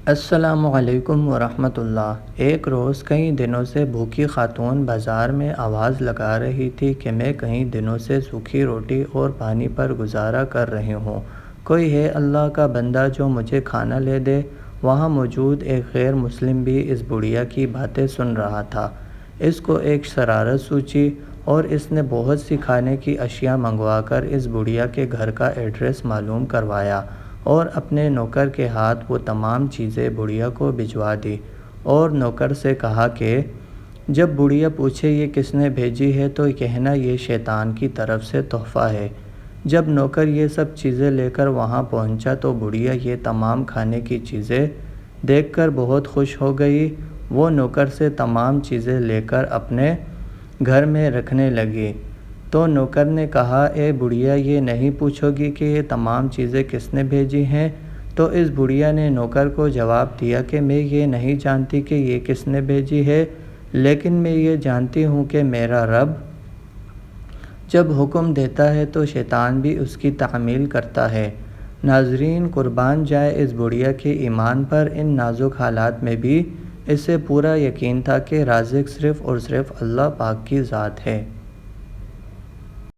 السلام علیکم ورحمۃ اللہ۔ ایک روز کئی دنوں سے بھوکی خاتون بازار میں آواز لگا رہی تھی کہ میں کئی دنوں سے سوکھی روٹی اور پانی پر گزارا کر رہی ہوں، کوئی ہے اللہ کا بندہ جو مجھے کھانا لے دے۔ وہاں موجود ایک غیر مسلم بھی اس بڑھیا کی باتیں سن رہا تھا۔ اس کو ایک شرارت سوچی اور اس نے بہت سی کھانے کی اشیاء منگوا کر اس بڑھیا کے گھر کا ایڈریس معلوم کروایا اور اپنے نوکر کے ہاتھ وہ تمام چیزیں بڑھیا کو بھجوا دی اور نوکر سے کہا کہ جب بڑھیا پوچھے یہ کس نے بھیجی ہے تو کہنا یہ شیطان کی طرف سے تحفہ ہے۔ جب نوکر یہ سب چیزیں لے کر وہاں پہنچا تو بڑھیا یہ تمام کھانے کی چیزیں دیکھ کر بہت خوش ہو گئی۔ وہ نوکر سے تمام چیزیں لے کر اپنے گھر میں رکھنے لگی تو نوکر نے کہا اے بڑھیا یہ نہیں پوچھو گی کہ یہ تمام چیزیں کس نے بھیجی ہیں؟ تو اس بڑھیا نے نوکر کو جواب دیا کہ میں یہ نہیں جانتی کہ یہ کس نے بھیجی ہے، لیکن میں یہ جانتی ہوں کہ میرا رب جب حکم دیتا ہے تو شیطان بھی اس کی تعمیل کرتا ہے۔ ناظرین، قربان جائے اس بڑھیا کے ایمان پر، ان نازک حالات میں بھی اسے پورا یقین تھا کہ رازق صرف اور صرف اللہ پاک کی ذات ہے۔